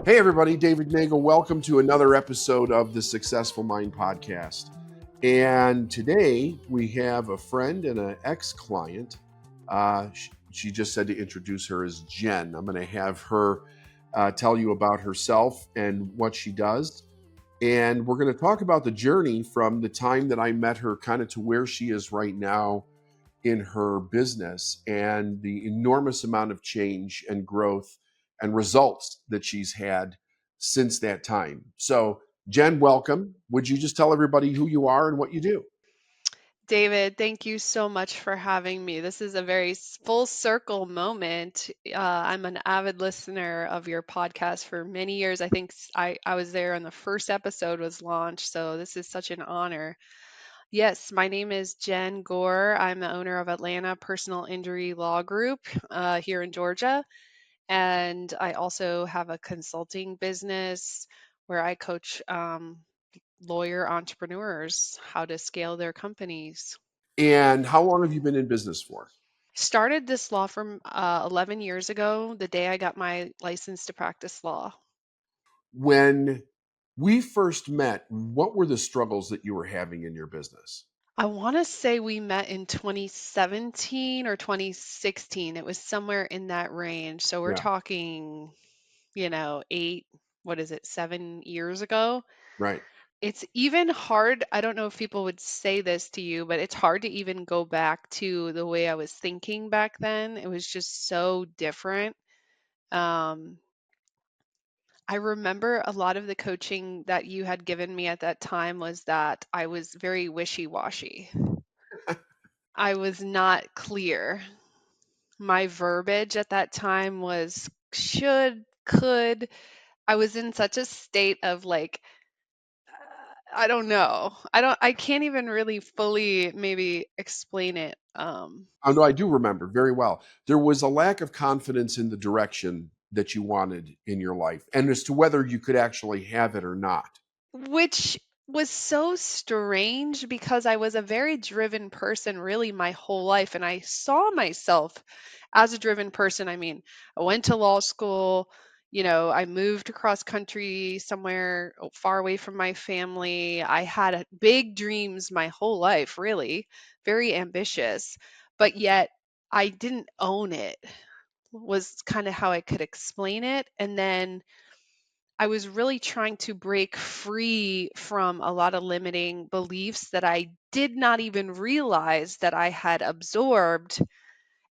Hey, everybody, David Neagle. Welcome to another episode of the Successful Mind Podcast. And today we have a friend and an ex client. She just said to introduce her as Jenn. I'm going to have her tell you about herself and what she does. And we're going to talk about the journey from the time that I met her kind of to where she is right now in her business and the enormous amount of change and growth and results that she's had since that time. So, Jenn, welcome. Would you just tell everybody who you are and what you do? David, thank you so much for having me. This is a very full circle moment. I'm an avid listener of your podcast for many years. I think I was there when the first episode was launched, so this is such an honor. Yes, my name is Jenn Gore. I'm the owner of Atlanta Personal Injury Law Group here in Georgia. And I also have a consulting business where I coach lawyer entrepreneurs how to scale their companies. And how long have you been in business for? Started this law firm 11 years ago, the day I got my license to practice law. When we first met, what were the struggles that you were having in your business? I want to say we met in 2017 or 2016. It was somewhere in that range. So we're Yeah, talking, 8, what is it, 7 years ago. right, It's even hard. I don't know if people would say this to you, but it's hard to even go back to the way I was thinking back then. It was just so different. Um, I remember a lot of the coaching that you had given me at that time was that I was very wishy-washy. I was not clear. My verbiage at that time was should, could. I was in such a state of like, I don't know. I can't even really fully maybe explain it. Oh, no, I do remember very well. There was a lack of confidence in the direction that you wanted in your life and as to whether you could actually have it or not. Which was so strange because I was a very driven person really my whole life, and I saw myself as a driven person. I mean, I went to law school, I moved across country somewhere far away from my family. I had big dreams my whole life, really, very ambitious, but yet I didn't own it, was kind of how I could explain it. And then I was really trying to break free from a lot of limiting beliefs that I did not even realize that I had absorbed,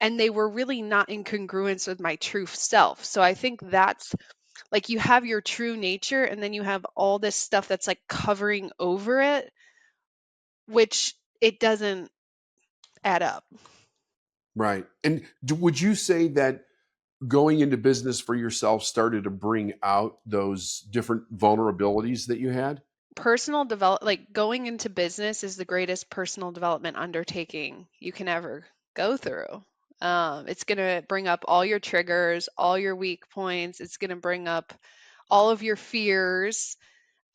and they were really not in congruence with my true self. So I think that's like you have your true nature, and then you have all this stuff that's like covering over it, which it doesn't add up. Right. And would you say that going into business for yourself started to bring out those different vulnerabilities that you had? Personal develop like going into business is the greatest personal development undertaking you can ever go through. It's going to bring up all your triggers, all your weak points. It's going to bring up all of your fears.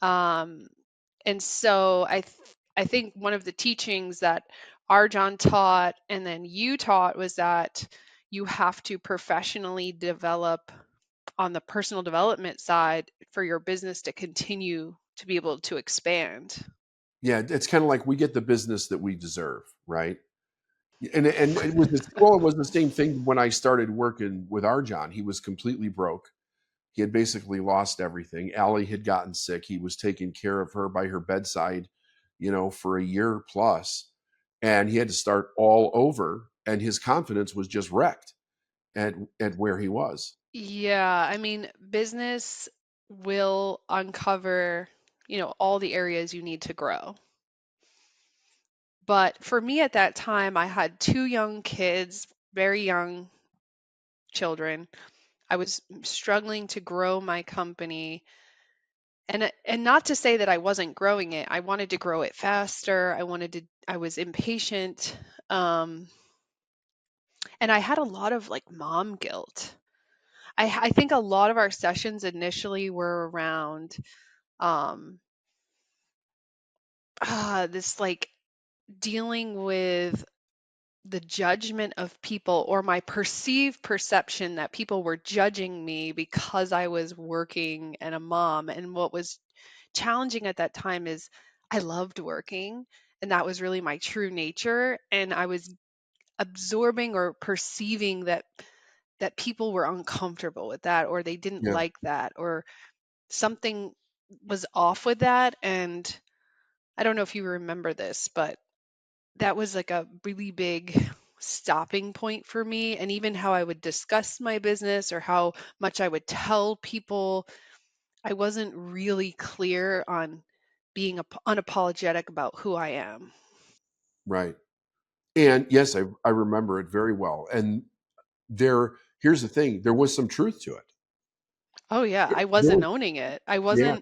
Um, and so I think one of the teachings that Arjan taught and then you taught was that you have to professionally develop on the personal development side for your business to continue to be able to expand. Yeah, it's kind of like we get the business that we deserve, right? And it was well, it was the same thing when I started working with Arjon. He was completely broke. He had basically lost everything. Allie had gotten sick. He was taking care of her by her bedside, for a year plus, and he had to start all over. And his confidence was just wrecked at where he was. Yeah, I mean, business will uncover, all the areas you need to grow. But for me at that time, I had two young kids, very young children. I was struggling to grow my company. And not to say that I wasn't growing it. I wanted to grow it faster. I was impatient. Um, and I had a lot of like mom guilt. I think a lot of our sessions initially were around um this like dealing with the judgment of people, or my perceived perception that people were judging me because I was working and a mom. And what was challenging at that time is I loved working, and that was really my true nature. And I was absorbing or perceiving that people were uncomfortable with that, or they didn't Yeah. like that, or something was off with that. And I don't know if you remember this, but that was like a really big stopping point for me. And even how I would discuss my business or how much I would tell people, I wasn't really clear on being unapologetic about who I am. Right. And yes, I remember it very well. And here's the thing, there was some truth to it. Oh yeah, I There wasn't was, owning it. yeah,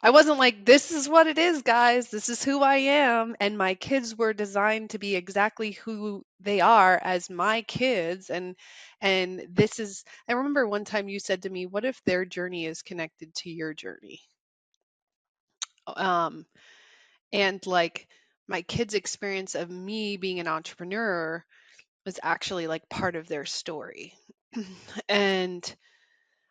I wasn't like, this is what it is, guys. This is who I am. And my kids were designed to be exactly who they are as my kids. And this is, I remember one time you said to me, what if their journey is connected to your journey? Um, and like my kids' experience of me being an entrepreneur was actually like part of their story. And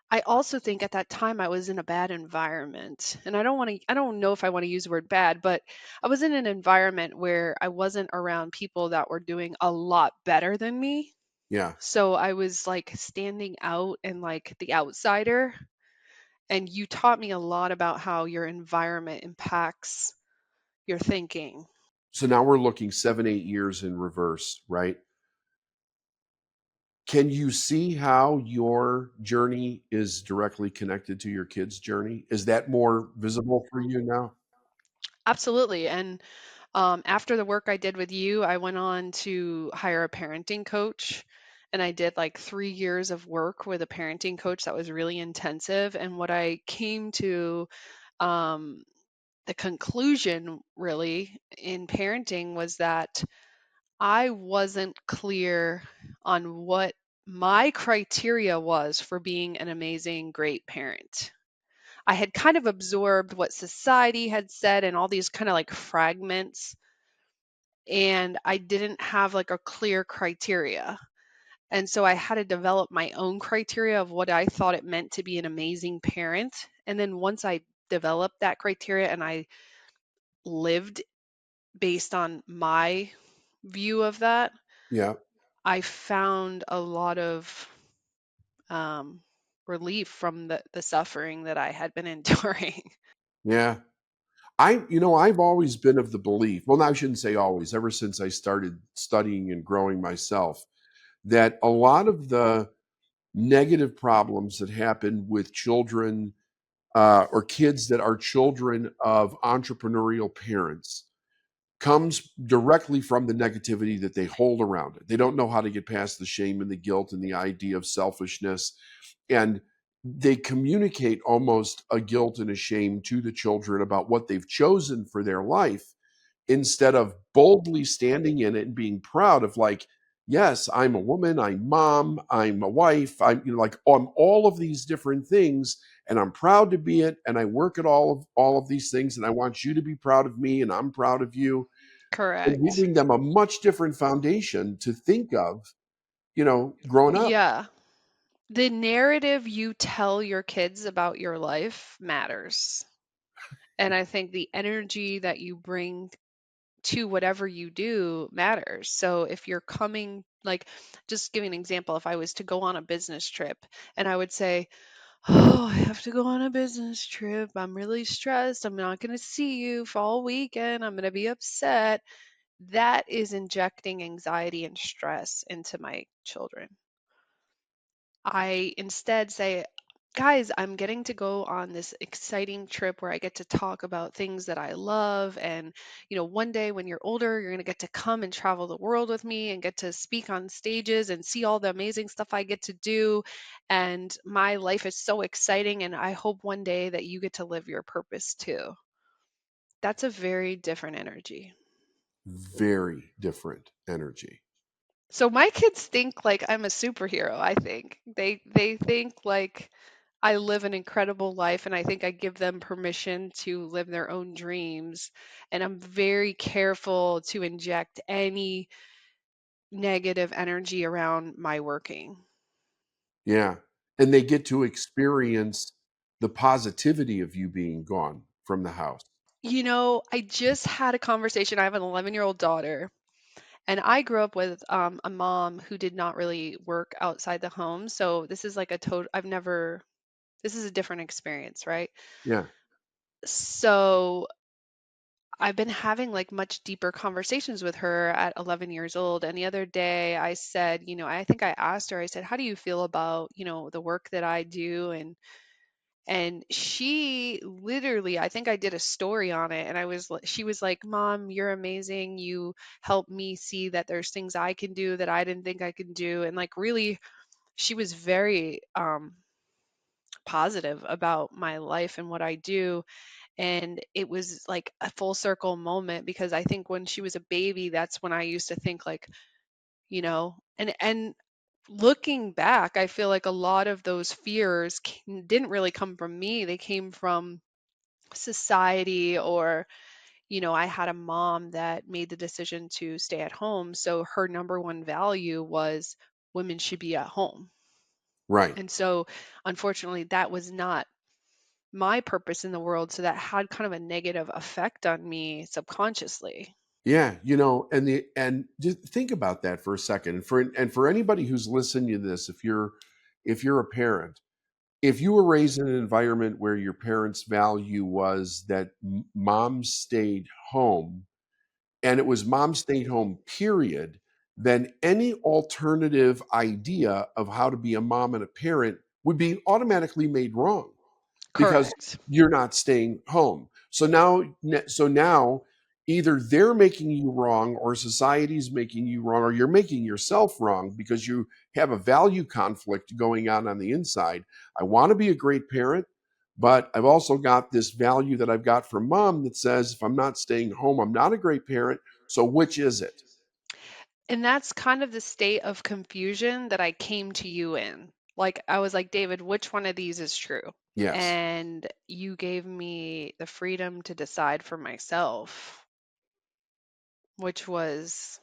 I also think at that time I was in a bad environment. And I don't know if I want to use the word bad, but I was in an environment where I wasn't around people that were doing a lot better than me. yeah. So I was like standing out and like the outsider. And you taught me a lot about how your environment impacts your thinking. So now we're looking 7, 8 years in reverse, right? Can you see how your journey is directly connected to your kids' journey? Is that more visible for you now? Absolutely. And after the work I did with you, I went on to hire a parenting coach. And I did like 3 years of work with a parenting coach that was really intensive. And what I came to, um, the conclusion really in parenting was that I wasn't clear on what my criteria was for being an amazing, great parent. I had kind of absorbed what society had said and all these kind of like fragments, and I didn't have like a clear criteria. And so I had to develop my own criteria of what I thought it meant to be an amazing parent. And then once I developed that criteria and I lived based on my view of that, Yeah, I found a lot of um, relief from the suffering that I had been enduring. yeah. I've always been of the belief, well, no, I shouldn't say always, ever since I started studying and growing myself, that a lot of the negative problems that happen with children or kids that are children of entrepreneurial parents comes directly from the negativity that they hold around it. They don't know how to get past the shame and the guilt and the idea of selfishness. And they communicate almost a guilt and a shame to the children about what they've chosen for their life instead of boldly standing in it and being proud of, like, yes, I'm a woman, I'm mom, I'm a wife, I'm all of these different things, and I'm proud to be it, and I work at all of these things, and I want you to be proud of me, and I'm proud of you, and Correct. giving them a much different foundation to think of, growing up. Yeah. The narrative you tell your kids about your life matters. And I think the energy that you bring to whatever you do matters. So if you're coming, like, just giving an example, if I was to go on a business trip and I would say, oh, I have to go on a business trip. I'm really stressed. I'm not going to see you for all weekend. I'm going to be upset. That is injecting anxiety and stress into my children. I instead say, guys, I'm getting to go on this exciting trip where I get to talk about things that I love. And, one day when you're older, you're going to get to come and travel the world with me and get to speak on stages and see all the amazing stuff I get to do. And my life is so exciting. And I hope one day that you get to live your purpose too. That's a very different energy. Very different energy. So my kids think like I'm a superhero, I think. They think like I live an incredible life, and I think I give them permission to live their own dreams. And I'm very careful to inject any negative energy around my working. Yeah. And they get to experience the positivity of you being gone from the house. I just had a conversation. I have an 11-year-old daughter, and I grew up with a mom who did not really work outside the home. So this is like a total, this is a different experience, right? Yeah. So I've been having like much deeper conversations with her at 11 years old. And the other day I said, I think I asked her, I said, how do you feel about, the work that I do? And she literally, I think I did a story on it, and she was like, "Mom, you're amazing. You help me see that there's things I can do that I didn't think I could do." And like really, she was very positive about my life and what I do. And it was like a full circle moment, because I think when she was a baby, that's when I used to think like, and looking back, I feel like a lot of those fears didn't really come from me. They came from society, or I had a mom that made the decision to stay at home, so her number one value was women should be at home. Right. And so unfortunately that was not my purpose in the world, so that had kind of a negative effect on me subconsciously. Yeah, and just think about that for a second. And for anybody who's listening to this, if you're a parent, if you were raised in an environment where your parents' value was that mom stayed home, and it was mom stayed home, period, then any alternative idea of how to be a mom and a parent would be automatically made wrong because Correct. you're not staying home. So now either they're making you wrong or society's making you wrong or you're making yourself wrong because you have a value conflict going on the inside. I want to be a great parent, but I've also got this value that I've got from mom that says if I'm not staying home, I'm not a great parent. So which is it? And that's kind of the state of confusion that I came to you in. Like, I was like, David, which one of these is true? Yes. And you gave me the freedom to decide for myself, which was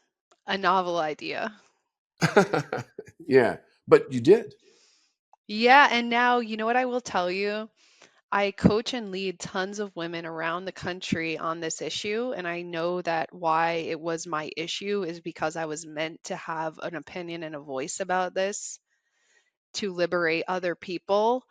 a novel idea. Yeah, but you did. Yeah. And now, you know what I will tell you? I coach and lead tons of women around the country on this issue. And I know that why it was my issue is because I was meant to have an opinion and a voice about this to liberate other people.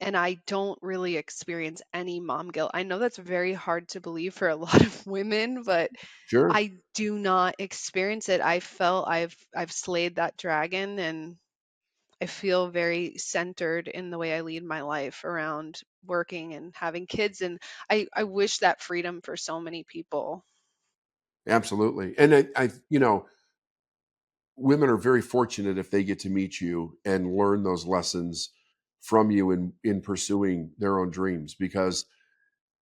And I don't really experience any mom guilt. I know that's very hard to believe for a lot of women, but Sure. I do not experience it. I felt I've slayed that dragon, and I feel very centered in the way I lead my life around working and having kids, and I wish that freedom for so many people. Absolutely. And women are very fortunate if they get to meet you and learn those lessons from you in pursuing their own dreams because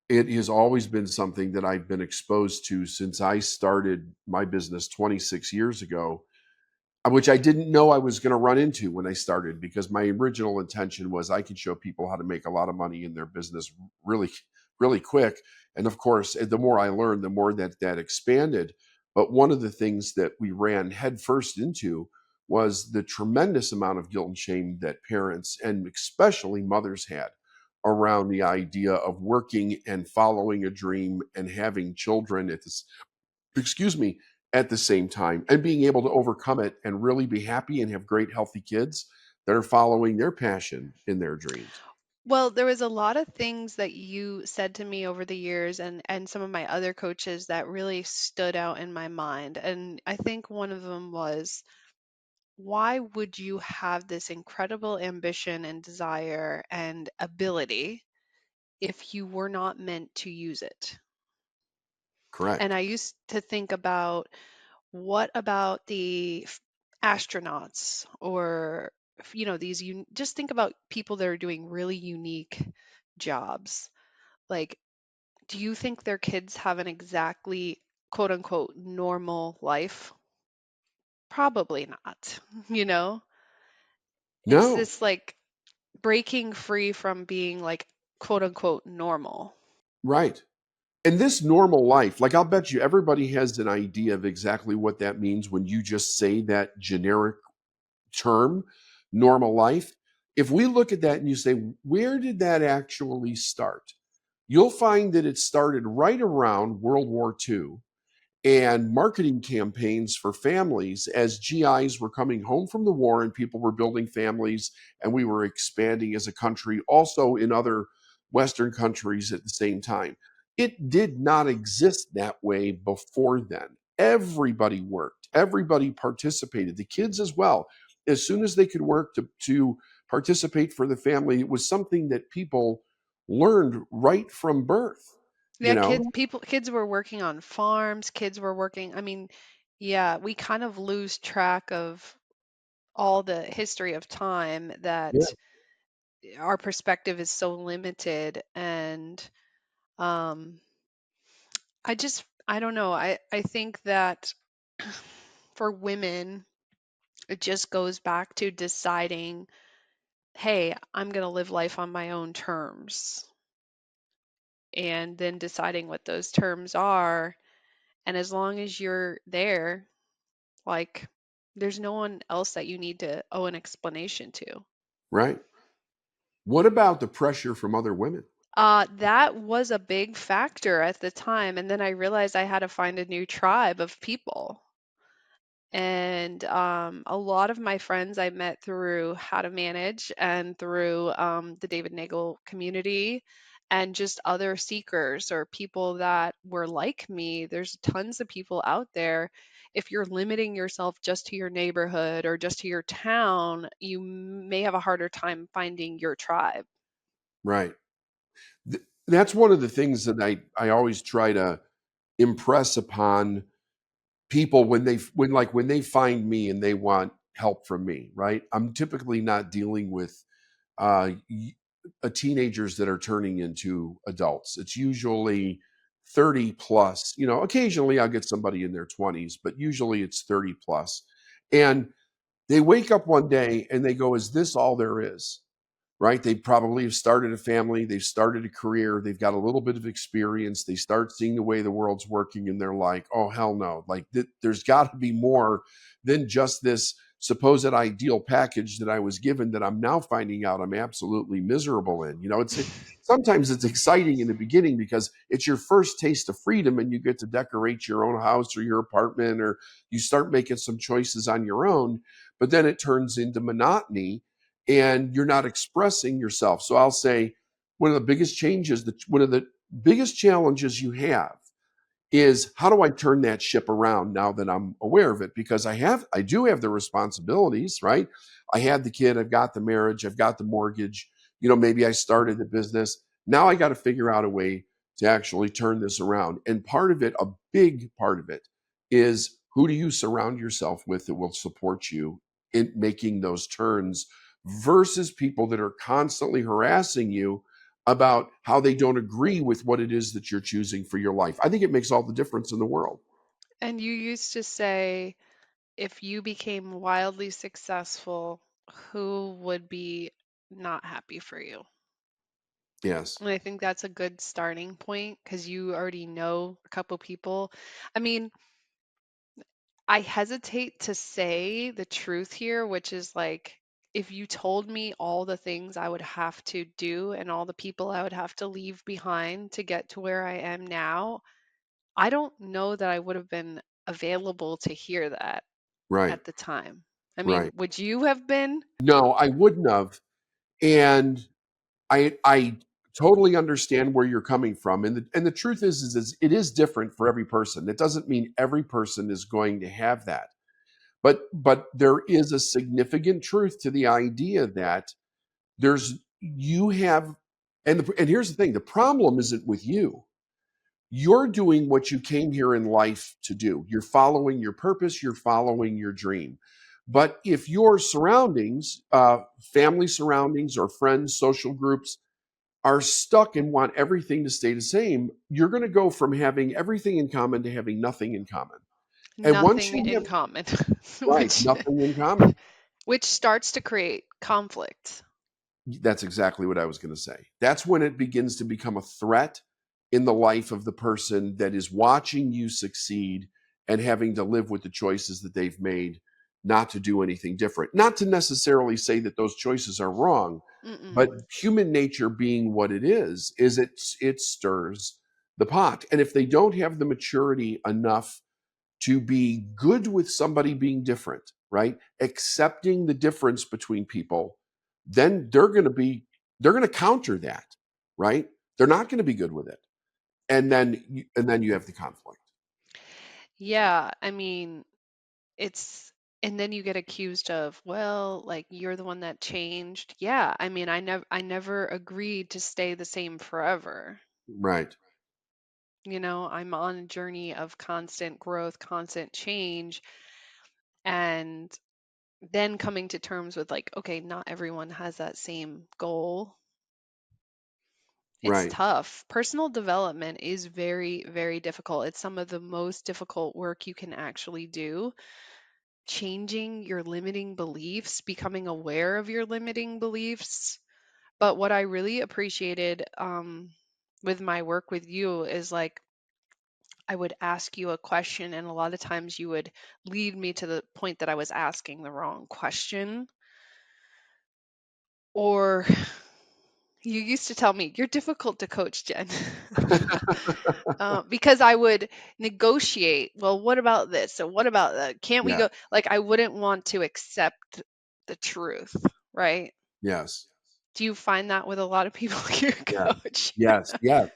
it has always been something that I've been exposed to since I started my business 26 years ago, which I didn't know I was going to run into when I started because my original intention was I could show people how to make a lot of money in their business really, really quick. And of course, the more I learned, the more that expanded. But one of the things that we ran headfirst into was the tremendous amount of guilt and shame that parents and especially mothers had around the idea of working and following a dream and having children at this excuse me, at the same time and being able to overcome it and really be happy and have great, healthy kids that are following their passion in their dreams. Well, there was a lot of things that you said to me over the years, and some of my other coaches that really stood out in my mind. And I think one of them was, why would you have this incredible ambition and desire and ability if you were not meant to use it? And Correct. I used to think about, what about the astronauts, or just think about people that are doing really unique jobs. Like, do you think their kids have an exactly quote unquote normal life? Probably not. You know, it's No, this like breaking free from being like quote unquote normal. right. And this normal life, like I'll bet you everybody has an idea of exactly what that means when you just say that generic term, normal life. If we look at that and you say, where did that actually start? You'll find that it started right around World War II, and marketing campaigns for families as GIs were coming home from the war and people were building families, and we were expanding as a country, also in other Western countries at the same time. It did not exist that way before then. Everybody worked, everybody participated, the kids as well. As soon as they could work to participate for the family, it was something that people learned right from birth, you Yeah, know? kids were working on farms, kids were working, I mean, yeah, we kind of lose track of all the history of time Yeah, that our perspective is so limited. And um I don't know. I think that for women, it just goes back to deciding, hey, I'm going to live life on my own terms, and then deciding what those terms are. And as long as you're there, like, there's no one else that you need to owe an explanation to. right. What about the pressure from other women? That was a big factor at the time. And then I realized I had to find a new tribe of people. And a lot of my friends I met through How to Manage and through the David Nagel community, and just other seekers or people that were like me. There's tons of people out there. If you're limiting yourself just to your neighborhood or just to your town, you may have a harder time finding your tribe. Right. That's one of the things that I always try to impress upon people when they find me and they want help from me, right? I'm typically not dealing with uh, teenagers that are turning into adults. It's usually 30 plus. You know, occasionally I'll get somebody in their 20s, but usually it's 30 plus. And they wake up one day and they go, "Is this all there is?" Right? They probably have started a family, they've started a career, they've got a little bit of experience, they start seeing the way the world's working, and they're like, oh, hell no. Like, there's got to be more than just this supposed ideal package that I was given that I'm now finding out I'm absolutely miserable in. You know, sometimes it's exciting in the beginning because it's your first taste of freedom and you get to decorate your own house or your apartment, or you start making some choices on your own, but then it turns into monotony and you're not expressing yourself. So I'll say one of the biggest changes, one of the biggest challenges you have is, how do I turn that ship around now that I'm aware of it? Because I do have the responsibilities, right? I had the kid, I've got the marriage, I've got the mortgage, you know, maybe I started the business. Now I got to figure out a way to actually turn this around. And part of it, a big part of it, is who do you surround yourself with that will support you in making those turns versus people that are constantly harassing you about how they don't agree with what it is that you're choosing for your life. I think it makes all the difference in the world. And you used to say, if you became wildly successful, who would be not happy for you? Yes. And I think that's a good starting point because you already know a couple people. I mean, I hesitate to say the truth here, which is like, if you told me all the things I would have to do and all the people I would have to leave behind to get to where I am now, I don't know that I would have been available to hear that Right. at the time. I mean, Right. would you have been? No, I wouldn't have. And I totally understand where you're coming from. And the truth is it is different for every person. It doesn't mean every person is going to have that. But there is a significant truth to the idea that there's you have and here's the thing, the problem isn't with you. You're doing what you came here in life to do. You're following your purpose, you're following your dream. But if your surroundings, family surroundings or friends, social groups, are stuck and want everything to stay the same, you're going to go from having everything in common to having nothing in common. And once Nothing you in get common, right, which nothing in common, which starts to create conflict. that's exactly what I was going to say. That's when it begins to become a threat in the life of the person that is watching you succeed and having to live with the choices that they've made, not to do anything different. Not to necessarily say that those choices are wrong, but Mm-mm. human nature being what it is it stirs the pot. And if they don't have the maturity enough to be good with somebody being different, right? Accepting the difference between people, then they're going to counter that, right? They're not going to be good with it. And then you have the conflict. Yeah, I mean, it's and then you get accused of, well, like you're the one that changed. Yeah, I mean, I never agreed to stay the same forever. Right. I'm on a journey of constant growth, constant change, and then coming to terms with like, okay, not everyone has that same goal. It's Right. tough. Personal development is very, very difficult. It's some of the most difficult work you can actually do. Changing your limiting beliefs, becoming aware of your limiting beliefs. But what I really appreciated with my work with you is like I would ask you a question, and a lot of times you would lead me to the point that I was asking the wrong question. Or you used to tell me, you're difficult to coach, Jen. Because I would negotiate. Well, what about this? So, what about that? Can't we Yeah. go? Like, I wouldn't want to accept the truth, right? Yes. Do you find that with a lot of people you Yes. coach? Yes. Yes.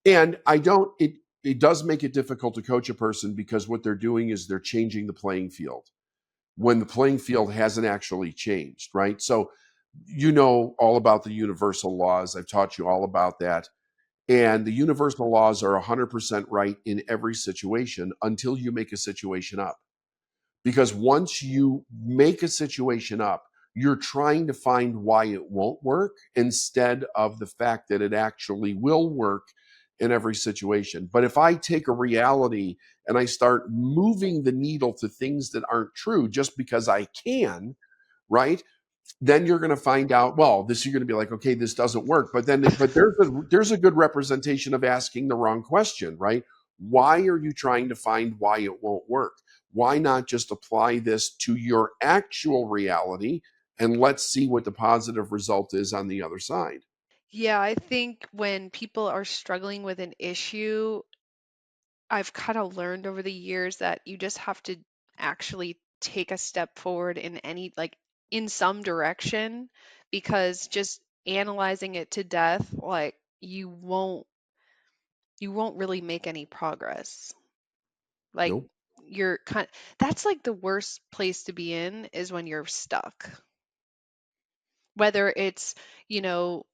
And I don't it does make it difficult to coach a person because what they're doing is they're changing the playing field when the playing field hasn't actually changed, right? So you know all about the universal laws. I've taught you all about that. And the universal laws are 100% right in every situation until you make a situation up. Because once you make a situation up, you're trying to find why it won't work instead of the fact that it actually will work in every situation. But if I take a reality and I start moving the needle to things that aren't true just because I can, right? Then you're going to find out, well, this you're going to be like, okay, this doesn't work. But there's a good representation of asking the wrong question, right? Why are you trying to find why it won't work? Why not just apply this to your actual reality and let's see what the positive result is on the other side? Yeah, I think when people are struggling with an issue, I've kind of learned over the years that you just have to actually take a step forward in any, like, in some direction, because just analyzing it to death, like, you won't really make any progress. Like, Nope. you're kind that's like the worst place to be in, is when you're stuck. Whether it's, you know,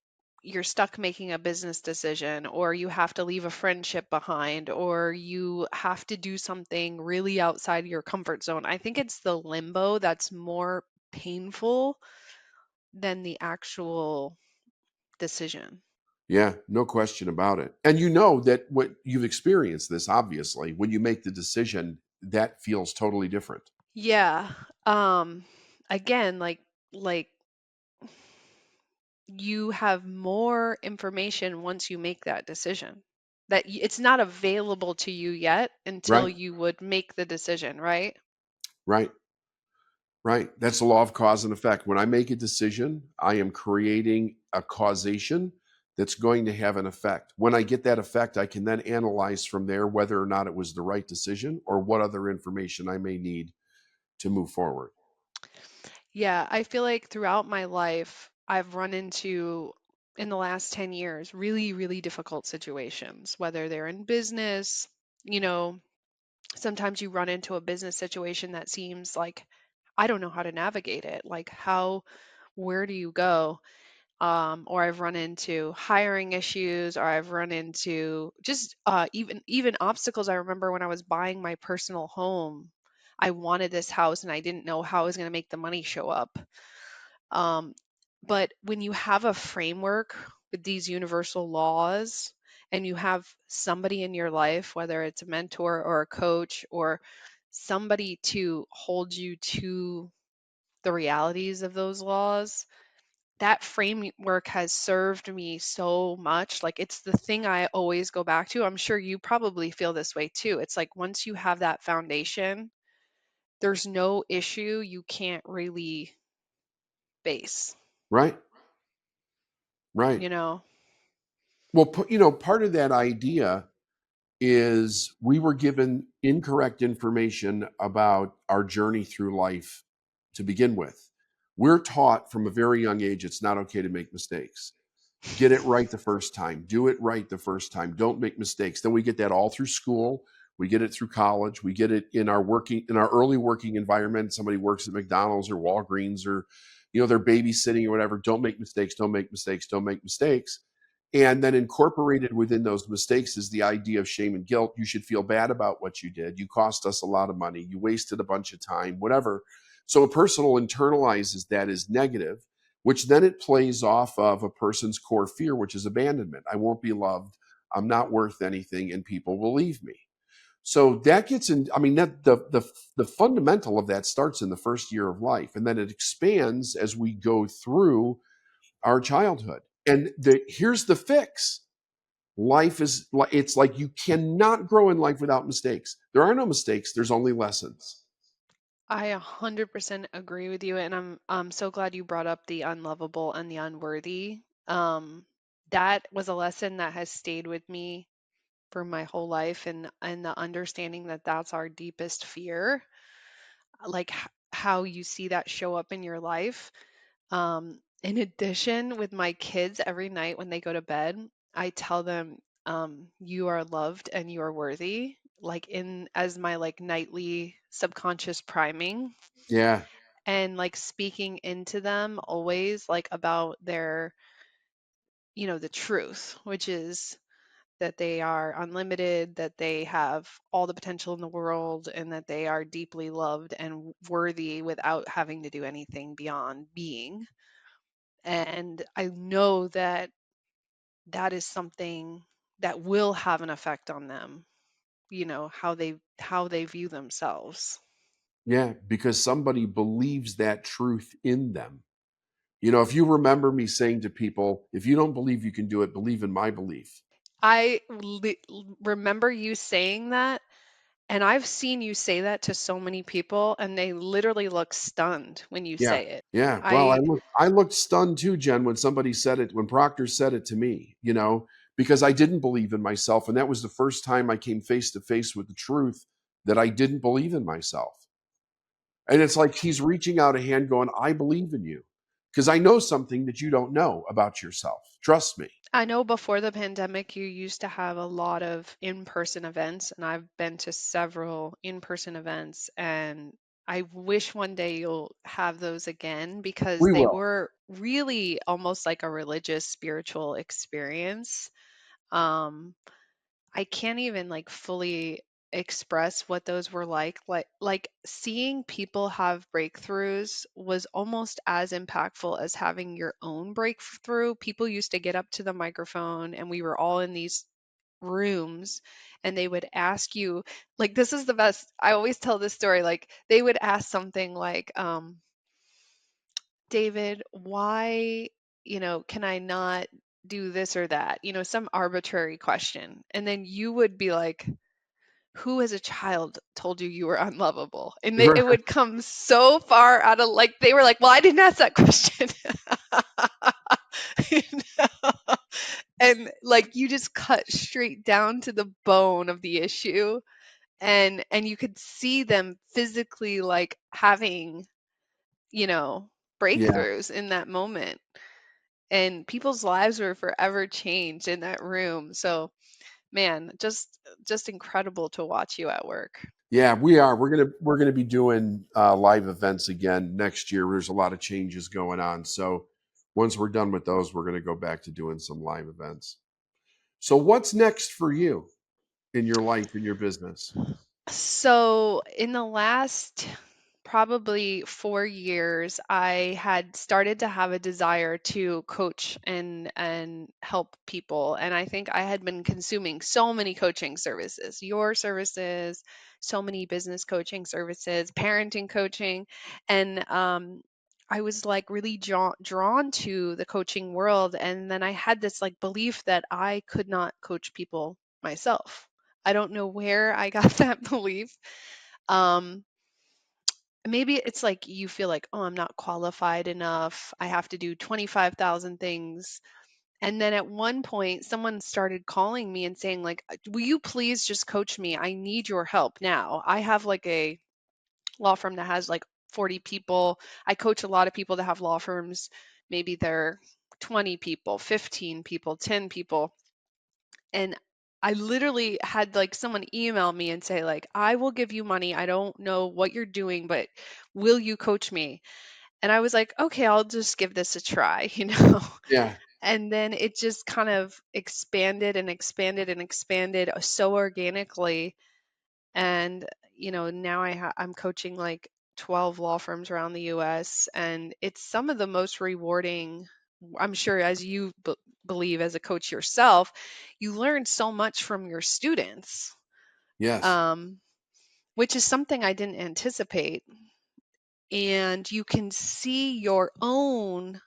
you're stuck making a business decision, or you have to leave a friendship behind, or you have to do something really outside your comfort zone. I think it's the limbo that's more painful than the actual decision. Yeah, no question about it. And you know that what you've experienced this, obviously, when you make the decision, that feels totally different. Yeah. Um Again, like you have more information once you make that decision. It's not available to you yet until Right. you would make the decision, right? Right. Right. That's the law of cause and effect. When I make a decision, I am creating a causation that's going to have an effect. When I get that effect, I can then analyze from there whether or not it was the right decision or what other information I may need to move forward. Yeah, I feel like throughout my life, I've run into, in the last 10 years, really, really difficult situations, whether they're in business. You know, sometimes you run into a business situation that seems like, I don't know how to navigate it. Like, where do you go? Or I've run into hiring issues, or I've run into just even obstacles. I remember when I was buying my personal home, I wanted this house and I didn't know how I was going to make the money show up. Um, but when you have a framework with these universal laws, and you have somebody in your life, whether it's a mentor or a coach or somebody to hold you to the realities of those laws, that framework has served me so much. Like, it's the thing I always go back to. I'm sure you probably feel this way too. It's like once you have that foundation, there's no issue you can't really face, Right. Right. you know? Well, part of that idea is we were given incorrect information about our journey through life to begin with. We're taught from a very young age it's not okay to make mistakes. Get it right the first time. Do it right the first time. Don't make mistakes. Then we get that all through school. We get it through college. We get it in our early working environment. Somebody works at McDonald's or Walgreens or they're babysitting or whatever. Don't make mistakes. Don't make mistakes. Don't make mistakes. And then incorporated within those mistakes is the idea of shame and guilt. You should feel bad about what you did. You cost us a lot of money. You wasted a bunch of time, whatever. So a person internalizes that as negative, which then it plays off of a person's core fear, which is abandonment. I won't be loved. I'm not worth anything, and people will leave me. So that gets in. I mean, that the fundamental of that starts in the first year of life, and then it expands as we go through our childhood. And here's the fix: life is it's like you cannot grow in life without mistakes. There are no mistakes. There's only lessons. I 100% agree with you, and I'm so glad you brought up the unlovable and the unworthy. That was a lesson that has stayed with me for my whole life, and the understanding that that's our deepest fear, like how you see that show up in your life. In addition, with my kids, every night when they go to bed, I tell them, you are loved and you are worthy, like in as my like nightly subconscious priming, Yeah, and like speaking into them always like about their, the truth, which is that they are unlimited, that they have all the potential in the world, and that they are deeply loved and worthy without having to do anything beyond being. And I know that that is something that will have an effect on them, how they view themselves. yeah, because somebody believes that truth in them. If you remember me saying to people, if you don't believe you can do it, believe in my belief. Remember you saying that, and I've seen you say that to so many people, and they literally look stunned when you Yeah. say it. Yeah. Well, I I looked stunned too, Jen, when somebody said it, when Proctor said it to me, because I didn't believe in myself. And that was the first time I came face to face with the truth that I didn't believe in myself. And it's like he's reaching out a hand going, I believe in you because I know something that you don't know about yourself. Trust me. I know before the pandemic, you used to have a lot of in-person events, and I've been to several in-person events, and I wish one day you'll have those again because We they will. were really almost like a religious, spiritual experience. Um, I can't even like fully express what those were like. Like seeing people have breakthroughs was almost as impactful as having your own breakthrough. People used to get up to the microphone and we were all in these rooms, and they would ask you, like, this is the best. I always tell this story, like they would ask something like, David, why, can I not do this or that? Some arbitrary question. And then you would be like, who as a child told you you were unlovable? And it would come so far out of, like, they were like, well, I didn't ask that question. You know? And like you just cut straight down to the bone of the issue, and you could see them physically like having, you know, Yeah. breakthroughs in that moment, and people's lives were forever changed in that room. So, man, just incredible to watch you at work. Yeah, we are. We're gonna be doing live events again next year. There's a lot of changes going on. So once we're done with those, we're gonna go back to doing some live events. So what's next for you in your life, in your business? So, in the last probably 4 years, I had started to have a desire to coach and help people. And I think I had been consuming so many coaching services, your services, so many business coaching services, parenting coaching, and I was like really drawn to the coaching world. And then I had this like belief that I could not coach people myself. I don't know where I got that belief. Um, Maybe it's like you feel like, oh, I'm not qualified enough. I have to do 25,000 things. And then at one point, someone started calling me and saying, like, will you please just coach me? I need your help now. I have like a law firm that has like 40 people. I coach a lot of people that have law firms. Maybe they're 20 people, 15 people, 10 people. And I literally had like someone email me and say like, I will give you money. I don't know what you're doing, but will you coach me? And I was like, okay, I'll just give this a try, you know. Yeah. And then it just kind of expanded and expanded and expanded so organically. And now I'm coaching like 12 law firms around the US, and it's some of the most rewarding. I'm sure, as you believe as a coach yourself, you learn so much from your students, Yes. um, which is something I didn't anticipate. And you can see your own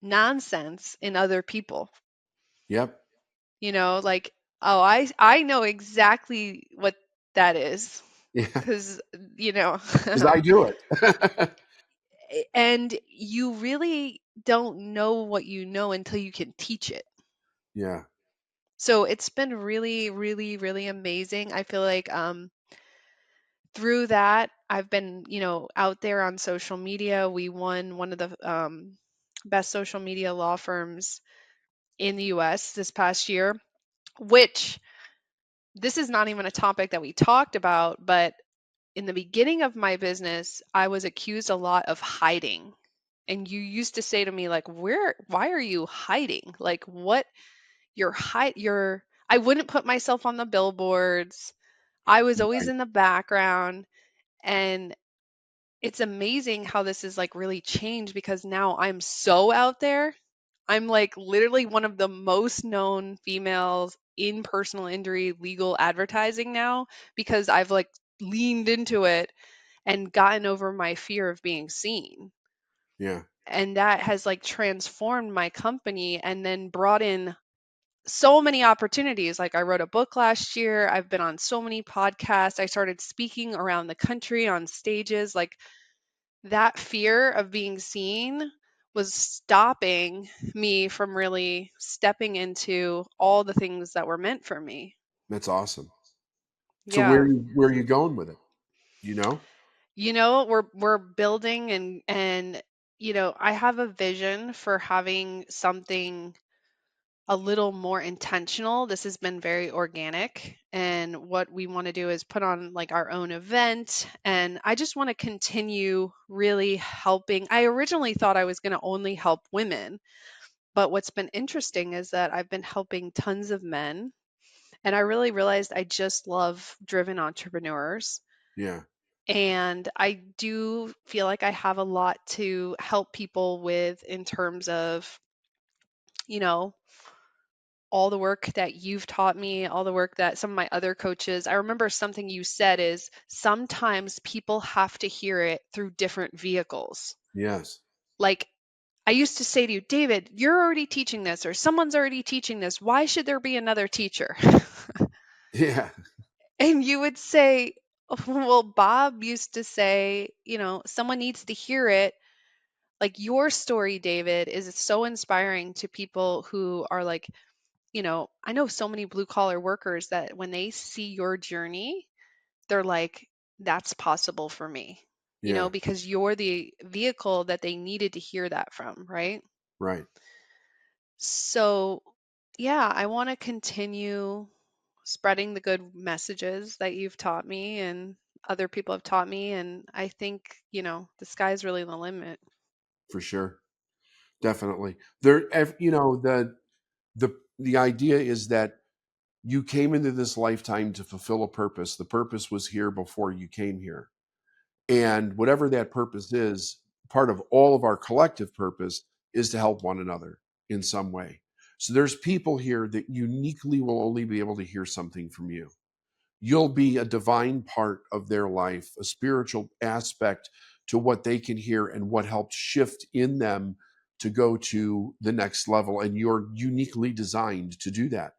nonsense in other people. Yep. Like, oh, I know exactly what that is, Yeah. because you know Because I do it. and you really don't know what you know until you can teach it. Yeah. So it's been really, really, really amazing. I feel like through that, I've been, out there on social media. We won one of the best social media law firms in the US this past year, which this is not even a topic that we talked about, but in the beginning of my business, I was accused a lot of hiding. And you used to say to me like, why are you hiding? Like, what you're I wouldn't put myself on the billboards. I was always Right. in the background. And it's amazing how this is like really changed, because now I'm so out there. I'm like literally one of the most known females in personal injury legal advertising now, because I've like leaned into it and gotten over my fear of being seen. Yeah. And that has like transformed my company and then brought in so many opportunities. Like, I wrote a book last year. I've been on so many podcasts. I started speaking around the country on stages. Like, that fear of being seen was stopping me from really stepping into all the things that were meant for me. That's awesome. So Yeah. where are you going with it? You know? We're building, and I have a vision for having something a little more intentional. This has been very organic. And what we want to do is put on like our own event. And I just want to continue really helping. I originally thought I was going to only help women. But what's been interesting is that I've been helping tons of men. And I really realized I just love driven entrepreneurs. Yeah. And I do feel like I have a lot to help people with in terms of, you know, all the work that you've taught me, all the work that some of my other coaches. I remember something you said is sometimes people have to hear it through different vehicles. Yes. Like, I used to say to you, David, you're already teaching this, or someone's already teaching this. Why should there be another teacher? Yeah. And you would say, well, Bob used to say, someone needs to hear it. Like, your story, David, is so inspiring to people who are like, I know so many blue collar workers that when they see your journey, they're like, that's possible for me, Yeah. because you're the vehicle that they needed to hear that from, right? Right. So, yeah, I want to continue spreading the good messages that you've taught me and other people have taught me. And I think, the sky's really the limit. For sure. Definitely. The idea is that you came into this lifetime to fulfill a purpose. The purpose was here before you came here. And whatever that purpose is, part of all of our collective purpose is to help one another in some way. So there's people here that uniquely will only be able to hear something from you. You'll be a divine part of their life, a spiritual aspect to what they can hear and what helps shift in them to go to the next level. And you're uniquely designed to do that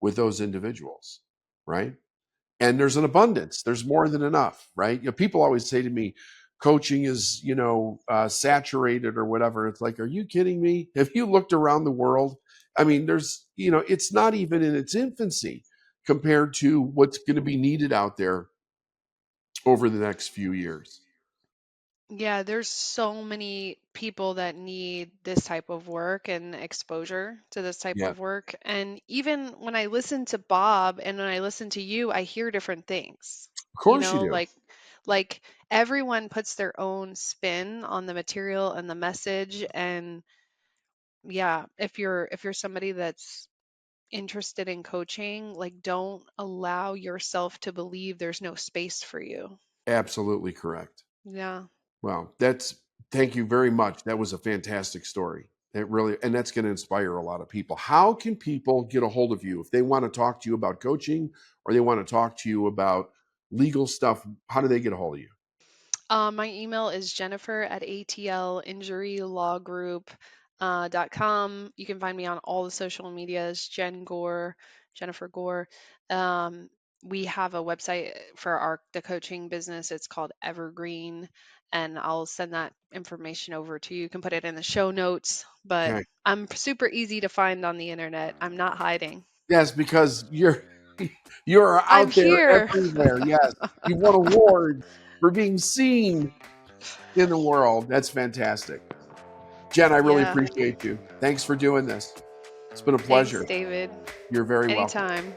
with those individuals, right? And there's an abundance. There's more than enough, right? People always say to me, coaching is, saturated or whatever. It's like, are you kidding me? Have you looked around the world? I mean, it's not even in its infancy compared to what's going to be needed out there over the next few years. Yeah, there's so many people that need this type of work and exposure to this type Yeah, of work. And even when I listen to Bob and when I listen to you, I hear different things. of You course you know, do. like everyone puts their own spin on the material and the message. And yeah, if you're somebody that's interested in coaching, like don't allow yourself to believe there's no space for you. Absolutely correct. Yeah. Well, thank you very much. That was a fantastic story. It really, and that's going to inspire a lot of people. How can people get a hold of you if they want to talk to you about coaching or they want to talk to you about legal stuff? How do they get a hold of you? My email is Jennifer at atlinjurylawgroup.com. You can find me on all the social medias, Jenn Gore, Jennifer Gore. Um, we have a website for the coaching business. It's called Evergreen, and I'll send that information over to you. You can put it in the show notes, but Okay. I'm super easy to find on the internet. I'm not hiding. Yes, because you're I'm out there here. everywhere. Yes, you've won awards for being seen in the world. That's fantastic. Jen, I really Yeah. appreciate you. Thanks for doing this. It's been a Thanks, pleasure. David. You're very welcome. Anytime.